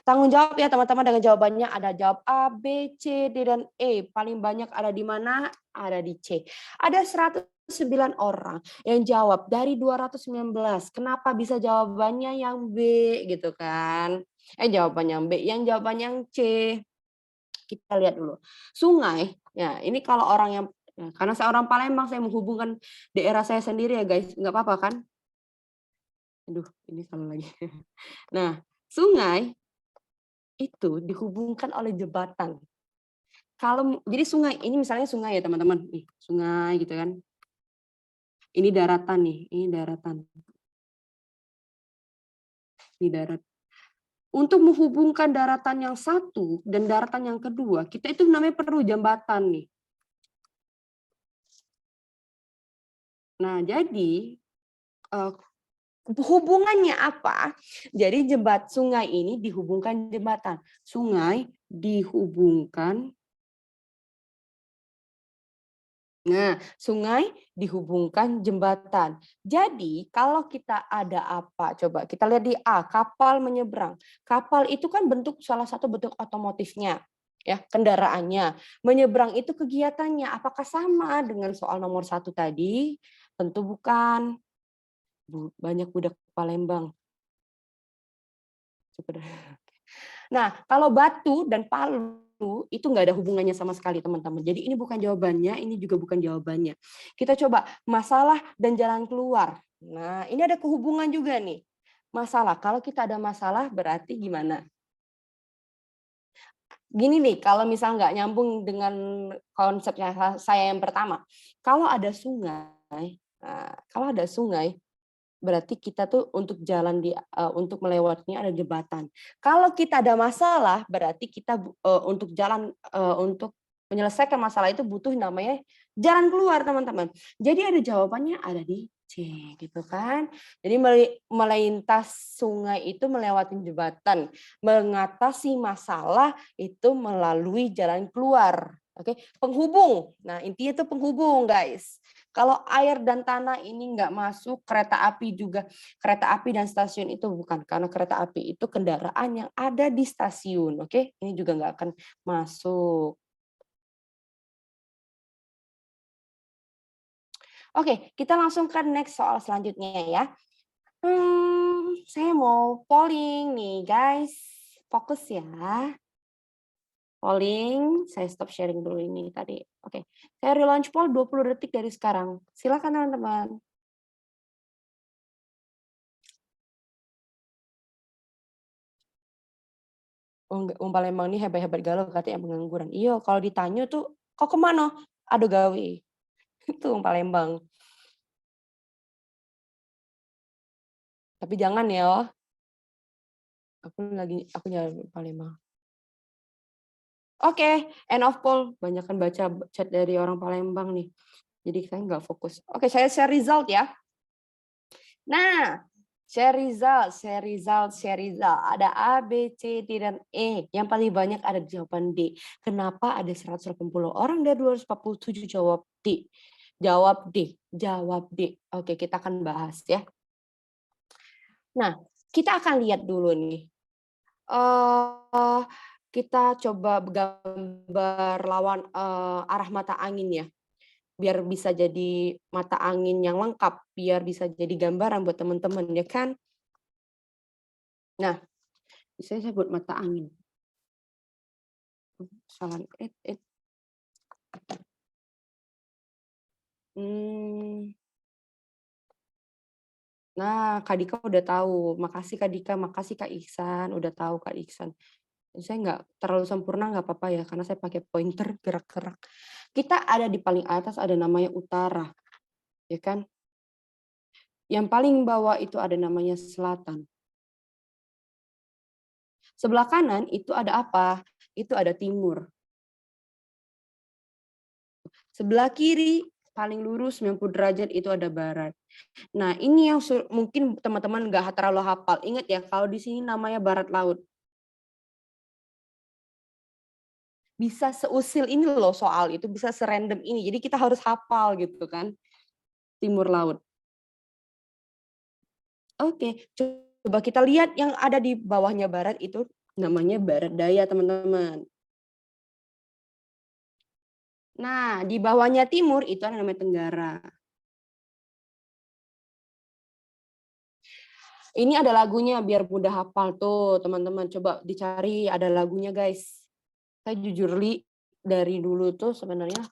Tanggung jawab ya teman-teman dengan jawabannya. Ada jawab A, B, C, D, dan E. Paling banyak ada di mana? Ada di C. Ada 109 orang yang jawab dari 219. Kenapa bisa jawabannya yang B gitu kan? Jawabannya yang B. Yang jawabannya yang C. Kita lihat dulu. Sungai, ya ini kalau orang yang karena saya orang Palembang, saya menghubungkan daerah saya sendiri ya guys, nggak apa-apa kan? Aduh, ini salah lagi. Nah, sungai itu dihubungkan oleh jembatan. Kalau jadi sungai, ini misalnya sungai ya teman-teman, nih sungai gitu kan. Ini daratan nih, ini daratan. Ini darat. Untuk menghubungkan daratan yang satu dan daratan yang kedua, kita itu namanya perlu jembatan nih. Nah, jadi hubungannya apa? Jadi sungai ini dihubungkan jembatan. Sungai dihubungkan. Nah, sungai dihubungkan jembatan. Jadi, kalau kita ada apa? Coba kita lihat di A, kapal menyeberang. Kapal itu kan salah satu bentuk otomotifnya, ya, kendaraannya. Menyeberang itu kegiatannya. Apakah sama dengan soal nomor 1 tadi? Tentu bukan. Banyak budak Palembang. Nah, kalau batu dan palu itu nggak ada hubungannya sama sekali teman-teman. Jadi ini bukan jawabannya, ini juga bukan jawabannya. Kita coba masalah dan jalan keluar. Nah, ini ada kehubungan juga nih. Masalah, kalau kita ada masalah berarti gimana? Gini nih, kalau misal nggak nyambung dengan konsepnya saya yang pertama. Kalau ada sungai, kalau ada sungai, berarti kita tuh untuk jalan untuk melewatinya ada jembatan. Kalau kita ada masalah, berarti kita untuk jalan untuk menyelesaikan masalah itu butuh namanya jalan keluar, teman-teman. Jadi ada jawabannya ada di C, gitu kan. Jadi melintas sungai itu melewati jembatan, mengatasi masalah itu melalui jalan keluar. Oke, penghubung. Nah, intinya itu penghubung, guys. Kalau air dan tanah ini nggak masuk, kereta api juga. Kereta api dan stasiun itu bukan. Karena kereta api itu kendaraan yang ada di stasiun. Oke, ini juga nggak akan masuk. Oke, kita langsung ke next soal selanjutnya ya. Saya mau polling nih guys. Fokus ya. Polling, saya stop sharing dulu ini tadi. Oke, saya relaunch poll 20 detik dari sekarang. Silakan teman-teman. Palembang ini hebat-hebat galau katanya pengangguran. Iya, kalau ditanya tuh, kok kemana? Aduh gawe. Itu Palembang. Tapi jangan ya. Aku nyari Palembang. Oke, end of poll. Banyakan baca chat dari orang Palembang nih. Jadi saya nggak fokus. Oke, saya share result ya. Nah, share result. Ada A, B, C, D, dan E. Yang paling banyak ada jawaban D. Kenapa ada 180 orang dari 247 jawab D? Jawab D. Oke, kita akan bahas ya. Nah, kita akan lihat dulu nih. Kita coba gambar lawan arah mata angin ya. Biar bisa jadi mata angin yang lengkap, biar bisa jadi gambaran buat teman-teman ya kan. Nah, misalnya saya buat mata angin. Salah. Hmm. Nah, Kak Dika udah tahu. Makasih Kak Dika, makasih Kak Ihsan, udah tahu Kak Ihsan. Saya nggak terlalu sempurna nggak apa-apa ya, karena saya pakai pointer gerak-gerak. Kita ada di paling atas ada namanya utara, ya kan? Yang paling bawah itu ada namanya selatan. Sebelah kanan itu ada apa? Itu ada timur. Sebelah kiri paling lurus 90 derajat itu ada barat. Nah, ini yang mungkin teman-teman nggak terlalu hafal. Ingat ya, kalau di sini namanya barat laut. Bisa seusil ini loh soal itu, bisa serandom ini. Jadi kita harus hafal gitu kan, timur laut. Oke, coba kita lihat yang ada di bawahnya barat itu namanya barat daya, teman-teman. Nah, di bawahnya timur itu ada namanya tenggara. Ini ada lagunya biar mudah hafal tuh, teman-teman. Coba dicari, ada lagunya, guys. Saya jujur dari dulu tuh sebenarnya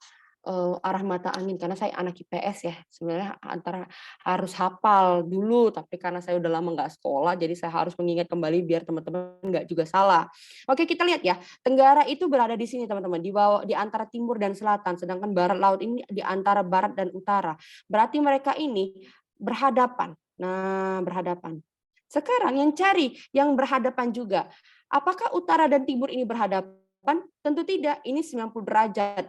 arah mata angin karena saya anak IPS ya. Sebenarnya antara harus hafal dulu, tapi karena saya udah lama nggak sekolah, jadi saya harus mengingat kembali biar teman-teman nggak juga salah. Oke, kita lihat ya. Tenggara itu berada di sini, teman-teman, di bawah, di antara timur dan selatan, sedangkan barat laut ini di antara barat dan utara. Berarti mereka ini berhadapan. Nah, berhadapan. Sekarang yang cari yang berhadapan juga. Apakah utara dan timur ini berhadapan? Tentu tidak. Ini 90 derajat.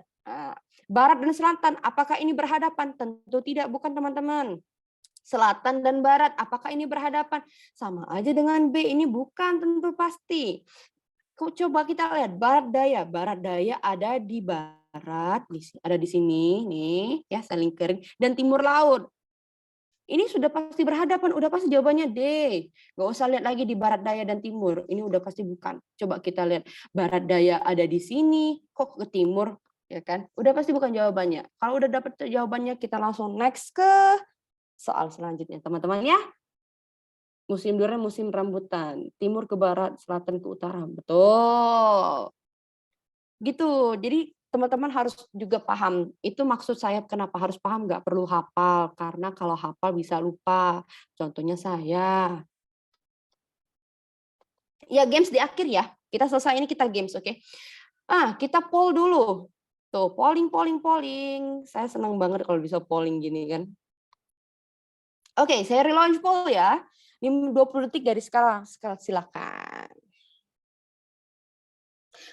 Barat dan selatan, apakah ini berhadapan? Tentu tidak, bukan, teman-teman. Selatan dan barat, apakah ini berhadapan? Sama aja dengan B, ini bukan tentu pasti. Coba kita lihat barat daya. Barat daya ada di barat, ada di sini nih, ya, saling kering, dan timur laut. Ini sudah pasti berhadapan, udah pasti jawabannya D. Nggak usah lihat lagi di barat daya dan timur, ini udah pasti bukan. Coba kita lihat barat daya ada di sini, kok ke timur, ya kan? Udah pasti bukan jawabannya. Kalau udah dapet jawabannya, kita langsung next ke soal selanjutnya, teman-teman ya. Musim durian, musim rambutan, timur ke barat, selatan ke utara, betul. Gitu. Jadi teman-teman harus juga paham. Itu maksud saya kenapa harus paham, nggak perlu hafal. Karena kalau hafal bisa lupa. Contohnya saya. Ya, games di akhir ya. Kita selesai ini kita games, oke? Kita poll dulu. Tuh, polling, polling, polling. Saya senang banget kalau bisa polling gini kan. Oke, saya relaunch poll ya. 20 detik dari sekarang. Silakan.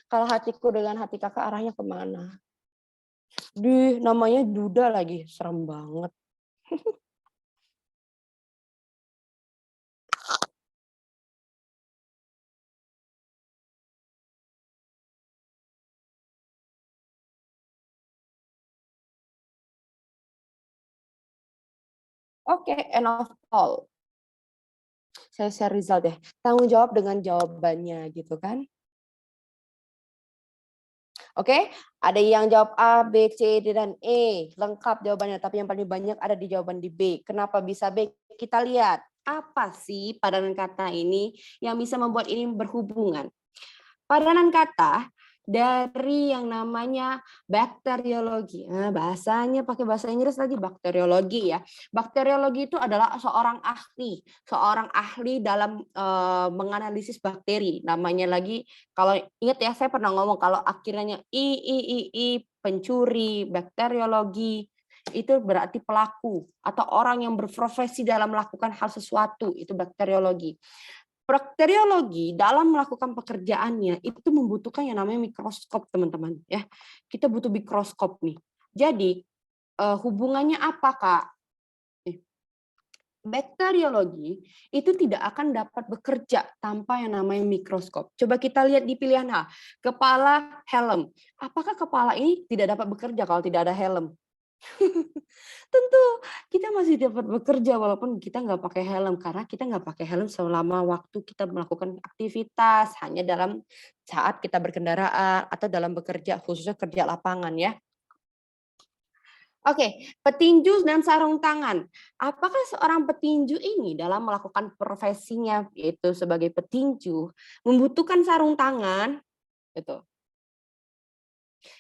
Kalau hatiku dengan hati kakak arahnya kemana? Namanya Duda lagi, serem banget. Oke, end of poll. Saya share result deh. Tanggung jawab dengan jawabannya gitu kan. Oke, ada yang jawab A, B, C, D, dan E. Lengkap jawabannya, tapi yang paling banyak ada di jawaban di B. Kenapa bisa B? Kita lihat. Apa sih padanan kata ini yang bisa membuat ini berhubungan? Padanan kata dari yang namanya bakteriologi. Nah, bahasanya pakai bahasa Inggris lagi, bakteriologi ya. Bakteriologi itu adalah seorang ahli dalam menganalisis bakteri. Namanya lagi, kalau ingat ya, saya pernah ngomong kalau akhirnya pencuri, bakteriologi itu berarti pelaku atau orang yang berprofesi dalam melakukan hal sesuatu, itu bakteriologi. Bakteriologi dalam melakukan pekerjaannya itu membutuhkan yang namanya mikroskop, teman-teman ya. Kita butuh mikroskop nih. Jadi hubungannya apa, Kak? Bakteriologi itu tidak akan dapat bekerja tanpa yang namanya mikroskop. Coba kita lihat di pilihan A, kepala, helm. Apakah kepala ini tidak dapat bekerja kalau tidak ada helm? Tentu kita masih dapat bekerja walaupun kita nggak pakai helm, karena kita nggak pakai helm selama waktu kita melakukan aktivitas, hanya dalam saat kita berkendaraan atau dalam bekerja, khususnya kerja lapangan ya. Oke, petinju dan sarung tangan. Apakah seorang petinju ini dalam melakukan profesinya yaitu sebagai petinju membutuhkan sarung tangan? Gitu.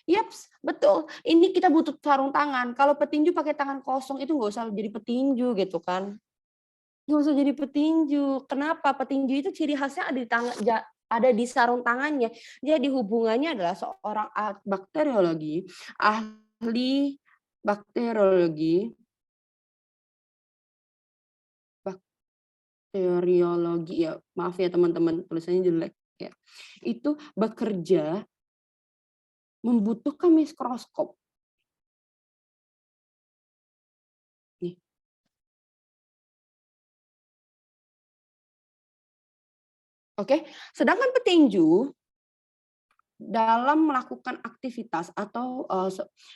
Yaps, betul. Ini kita butuh sarung tangan. Kalau petinju pakai tangan kosong itu nggak usah jadi petinju gitu kan. Nggak usah jadi petinju. Kenapa? Petinju itu ciri khasnya ada di tangan, ada di sarung tangannya. Jadi hubungannya adalah seorang bakteriologi, ahli bakteriologi, bakteriologi ya, maaf ya teman-teman, tulisannya jelek ya. Itu bekerja membutuhkan mikroskop. Nih. Oke, sedangkan petinju dalam melakukan aktivitas atau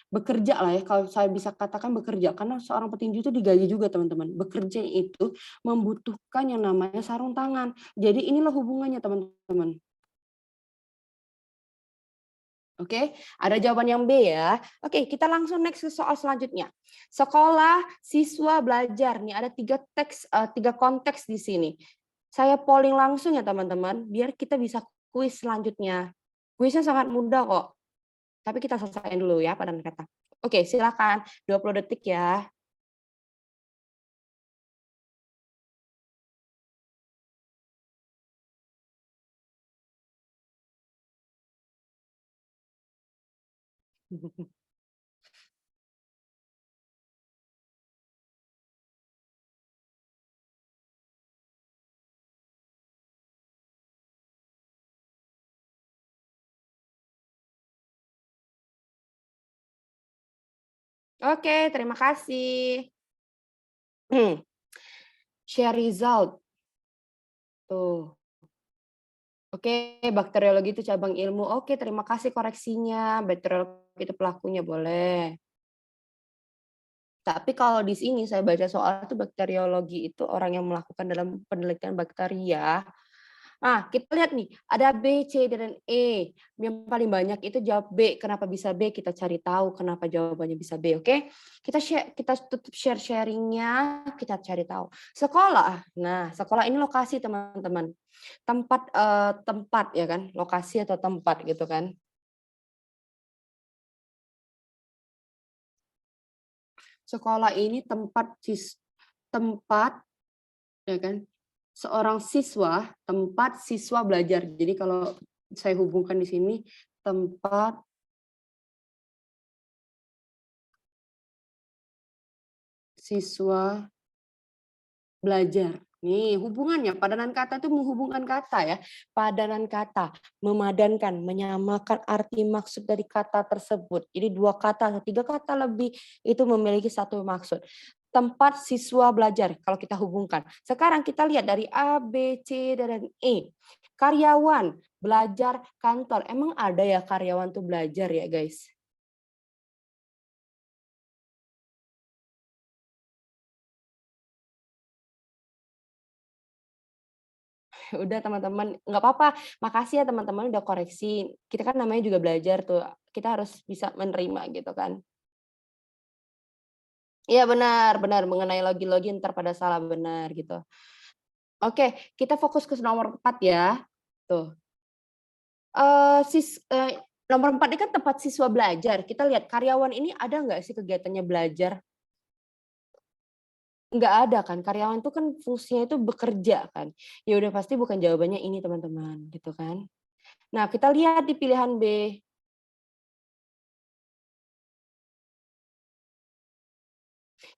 bekerja lah ya, kalau saya bisa katakan bekerja, karena seorang petinju itu digaji juga teman-teman. Bekerja itu membutuhkan yang namanya sarung tangan. Jadi inilah hubungannya teman-teman. Oke, ada jawaban yang B ya. Oke, kita langsung next ke soal selanjutnya. Sekolah, siswa, belajar. Nih ada tiga konteks di sini. Saya polling langsung ya teman-teman, biar kita bisa kuis selanjutnya. Kuisnya sangat mudah kok. Tapi kita selesaikan dulu ya padanan kata. Oke, silakan 20 detik ya. Oke, terima kasih. Share result. Tuh. Oke, bakteriologi itu cabang ilmu. Oke, terima kasih koreksinya. Bakteriologi itu pelakunya, boleh. Tapi kalau di sini saya baca soal itu bakteriologi itu orang yang melakukan dalam penelitian bakteria. Nah, kita lihat nih, ada B, C, dan E. Yang paling banyak itu jawab B. Kenapa bisa B? Kita cari tahu kenapa jawabannya bisa B, oke? Kita tutup sharingnya, kita cari tahu. Sekolah. Nah, sekolah ini lokasi, teman-teman. Tempat ya kan? Lokasi atau tempat gitu kan. Sekolah ini tempat ya kan? Seorang siswa, tempat siswa belajar. Jadi kalau saya hubungkan di sini tempat siswa belajar. Nih, hubungannya padanan kata itu menghubungkan kata ya. Padanan kata, memadankan, menyamakan arti maksud dari kata tersebut. Jadi 2 kata atau 3 kata lebih itu memiliki satu maksud. Tempat siswa belajar kalau kita hubungkan. Sekarang kita lihat dari A, B, C, dan E. Karyawan, belajar, kantor. Emang ada ya karyawan tuh belajar ya, guys? Udah teman-teman, nggak apa-apa. Makasih ya teman-teman udah koreksi. Kita kan namanya juga belajar tuh. Kita harus bisa menerima gitu kan. Iya benar, benar mengenai logi-logi ntar pada salah benar gitu. Oke, kita fokus ke nomor 4 ya. Tuh. Eee, sis eee, Nomor 4 ini kan tempat siswa belajar. Kita lihat karyawan ini ada nggak sih kegiatannya belajar? Nggak ada kan, karyawan itu kan fungsinya itu bekerja kan. Ya udah pasti bukan jawabannya ini teman-teman, gitu kan. Nah, kita lihat di pilihan B.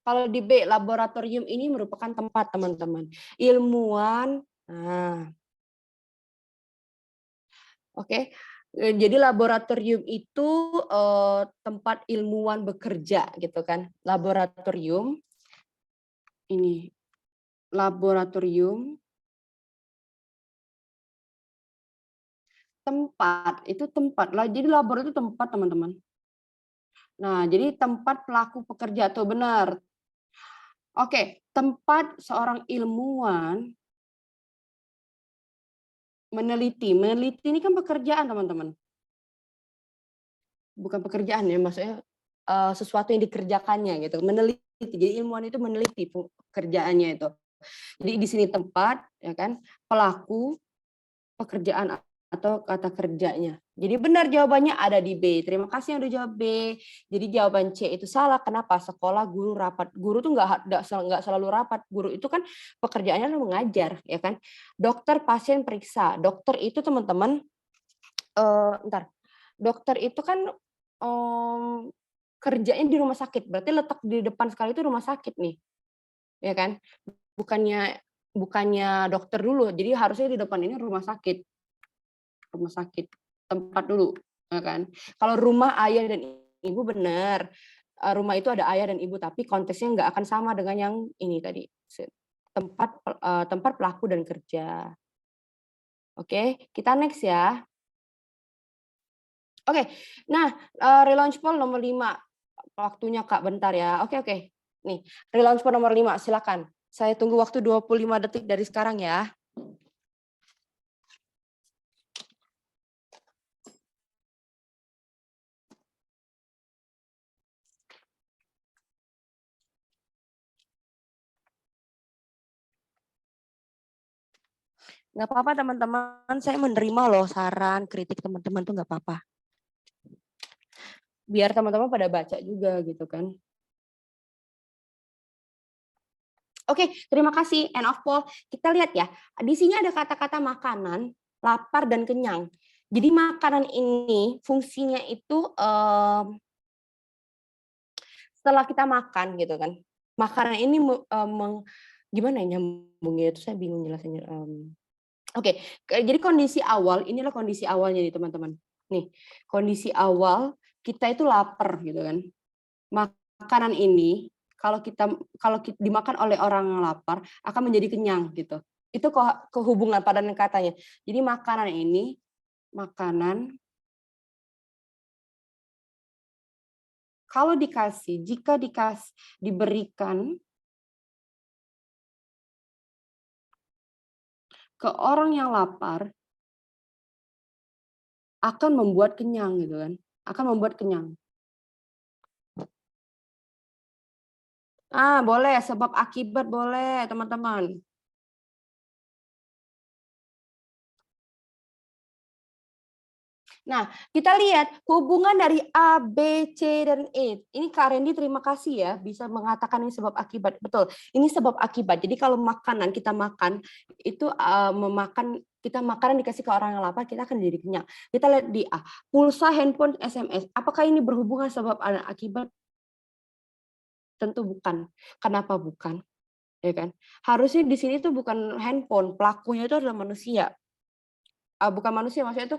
Kalau di B, laboratorium ini merupakan tempat teman-teman. Ilmuwan, nah, oke. Jadi laboratorium itu tempat ilmuwan bekerja gitu kan. Laboratorium ini, laboratorium tempat, itu tempat lah. Jadi labor itu tempat teman-teman. Nah, jadi tempat pelaku pekerja tuh benar. Oke, tempat seorang ilmuwan meneliti. Meneliti ini kan pekerjaan teman-teman. Bukan pekerjaan ya, maksudnya, sesuatu yang dikerjakannya gitu, meneliti. Jadi ilmuwan itu meneliti pekerjaannya itu. Jadi di sini tempat, ya kan, pelaku pekerjaan atau kata kerjanya. Jadi benar jawabannya ada di B. Terima kasih yang udah jawab B. Jadi jawaban C itu salah. Kenapa? Sekolah, guru, rapat. Guru tuh nggak selalu rapat. Guru itu kan pekerjaannya mengajar, ya kan? Dokter, pasien, periksa. Dokter itu teman-teman, ntar. Dokter itu kan kerjanya di rumah sakit. Berarti letak di depan sekali itu rumah sakit nih, ya kan? Bukannya dokter dulu. Jadi harusnya di depan ini rumah sakit tempat dulu, ya kan. Kalau rumah ayah dan ibu benar, rumah itu ada ayah dan ibu, tapi konteksnya nggak akan sama dengan yang ini tadi, tempat pelaku dan kerja. Oke, kita next ya. Oke, nah, relaunch poll nomor 5, waktunya Kak, bentar ya. Oke, nih, relaunch poll nomor 5, silakan. Saya tunggu waktu 25 detik dari sekarang ya. Nggak apa-apa teman-teman, saya menerima loh saran, kritik teman-teman tuh nggak apa-apa. Biar teman-teman pada baca juga gitu kan. Oke, terima kasih. End of poll. Kita lihat ya, di sini ada kata-kata makanan, lapar dan kenyang. Jadi makanan ini fungsinya itu setelah kita makan gitu kan. Makanan ini gimana ya nyambungnya itu saya bingung jelasinnya. Oke, jadi kondisi awal, inilah kondisi awalnya nih teman-teman. Nih, kondisi awal kita itu lapar gitu kan. Makanan ini kalau dimakan oleh orang yang lapar akan menjadi kenyang gitu. Itu kehubungan padanan katanya. Jadi makanan ini kalau jika diberikan ke orang yang lapar akan membuat kenyang gitu kan. Akan membuat kenyang. Boleh sebab akibat boleh teman-teman. Nah, kita lihat hubungan dari A, B, C, dan E. Ini Kak Randy terima kasih ya, bisa mengatakan ini sebab akibat. Betul, ini sebab akibat. Jadi kalau makanan kita makan, itu kita makanan dikasih ke orang yang lapar, kita akan jadi kenyang. Kita lihat di A, pulsa, handphone, SMS. Apakah ini berhubungan sebab akibat? Tentu bukan. Kenapa bukan? Ya kan? Harusnya di sini tuh bukan handphone, pelakunya itu adalah manusia. Bukan manusia, maksudnya itu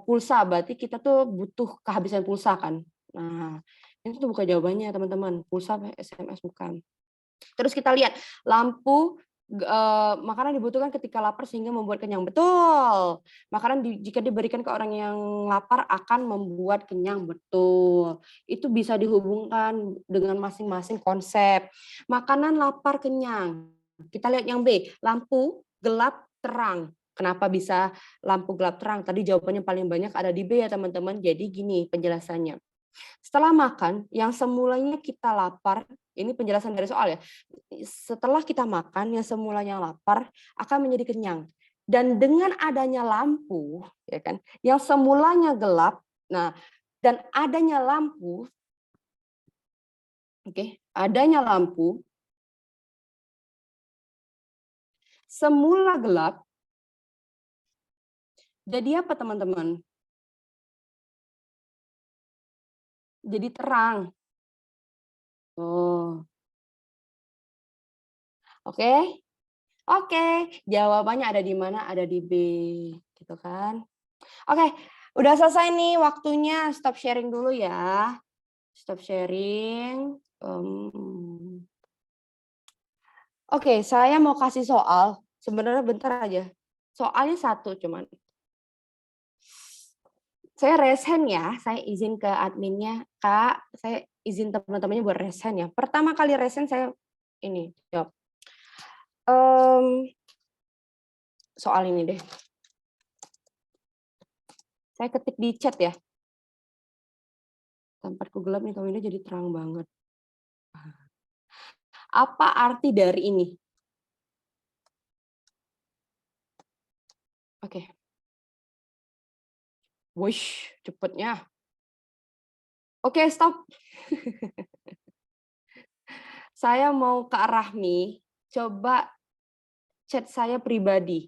pulsa, berarti kita tuh butuh kehabisan pulsa kan. Nah, itu tuh bukan jawabannya teman-teman, pulsa SMS bukan. Terus kita lihat lampu, makanan dibutuhkan ketika lapar sehingga membuat kenyang. Betul. Makanan jika diberikan ke orang yang lapar akan membuat kenyang. Betul. Itu bisa dihubungkan dengan masing-masing konsep. Makanan lapar kenyang. Kita lihat yang B, lampu gelap terang. Kenapa bisa lampu gelap terang? Tadi jawabannya paling banyak ada di B ya teman-teman. Jadi gini penjelasannya. Setelah makan, yang semulanya kita lapar, ini penjelasan dari soal ya. Setelah kita makan, yang semulanya lapar akan menjadi kenyang. Dan dengan adanya lampu, ya kan, yang semulanya gelap, nah, dan adanya lampu, adanya lampu, semula gelap, jadi apa teman-teman? Jadi terang. Oh, oke. Oke, jawabannya ada di mana? Ada di B, gitu kan. Oke, udah selesai nih waktunya. Stop sharing dulu ya. Stop sharing. Oke, saya mau kasih soal. Sebenarnya bentar aja. Soalnya satu cuman. Saya resen ya, saya izin ke adminnya, Kak, saya izin teman-temannya buat resen ya. Pertama kali resen saya ini jawab. Soal ini deh. Saya ketik di chat ya. Tempatku gelap nih, tahu ini jadi terang banget. Apa arti dari ini? Oke. Wush, cepetnya. Oke, stop. Saya mau Kak Rahmi, coba chat saya pribadi.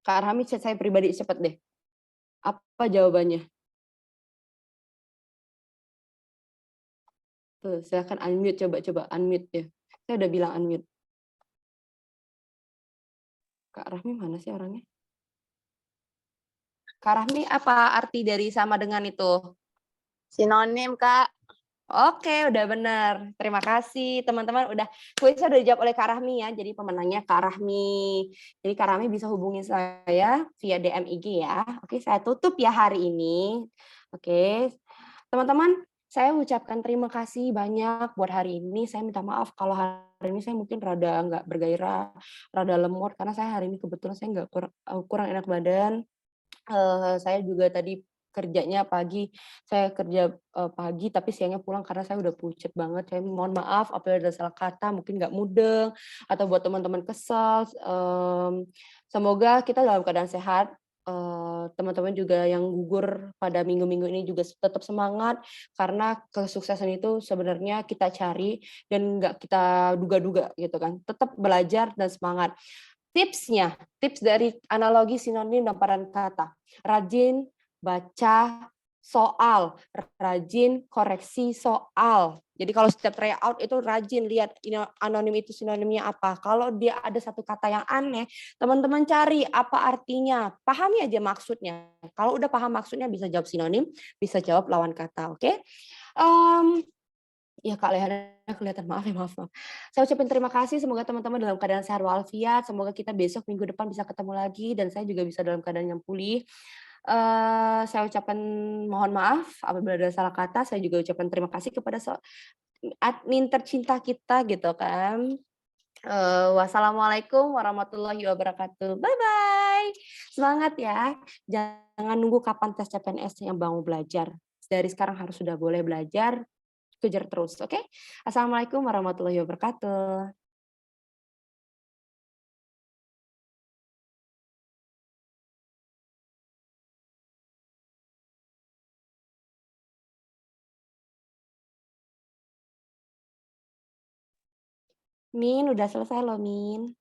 Kak Rahmi chat saya pribadi cepet deh. Apa jawabannya? Tuh, silakan unmute, coba unmute ya. Saya udah bilang unmute. Kak Rahmi mana sih orangnya? Kak Rahmi, apa arti dari sama dengan itu? Sinonim, Kak. Oke, udah benar. Terima kasih teman-teman. Kuisnya udah dijawab oleh Kak Rahmi ya. Jadi pemenangnya Kak Rahmi. Jadi Kak Rahmi bisa hubungi saya via DM IG ya. Oke, saya tutup ya hari ini. Oke, teman-teman, saya ucapkan terima kasih banyak buat hari ini. Saya minta maaf kalau hari ini saya mungkin rada nggak bergairah, rada lemot karena saya hari ini kebetulan saya nggak kurang enak badan. Saya juga tadi kerjanya pagi, saya kerja, pagi tapi siangnya pulang karena saya udah pucet banget. Saya mohon maaf apabila ada salah kata, mungkin nggak mudeng, atau buat teman-teman kesal, semoga kita dalam keadaan sehat, teman-teman juga yang gugur pada minggu-minggu ini juga tetap semangat, karena kesuksesan itu sebenarnya kita cari dan nggak kita duga-duga gitu kan. Tetap belajar dan semangat. Tips dari analogi sinonim dan peran kata. Rajin baca soal, rajin koreksi soal. Jadi kalau setiap tryout itu rajin lihat anonim itu sinonimnya apa. Kalau dia ada satu kata yang aneh, teman-teman cari apa artinya. Pahami aja maksudnya. Kalau udah paham maksudnya bisa jawab sinonim, bisa jawab lawan kata, oke? Ya Kak lehernya kelihatan, maaf ya, maaf. Saya ucapin terima kasih, semoga teman-teman dalam keadaan sehat walafiat, semoga kita besok minggu depan bisa ketemu lagi dan saya juga bisa dalam keadaan yang pulih. Saya ucapkan mohon maaf apabila ada salah kata, saya juga ucapkan terima kasih kepada admin tercinta kita gitu kan. Wassalamualaikum warahmatullahi wabarakatuh. Bye-bye. Semangat ya, jangan nunggu kapan tes CPNS yang mau belajar. Dari sekarang harus sudah boleh belajar, kejar terus, oke? Assalamualaikum warahmatullahi wabarakatuh. Min, udah selesai loh, Min.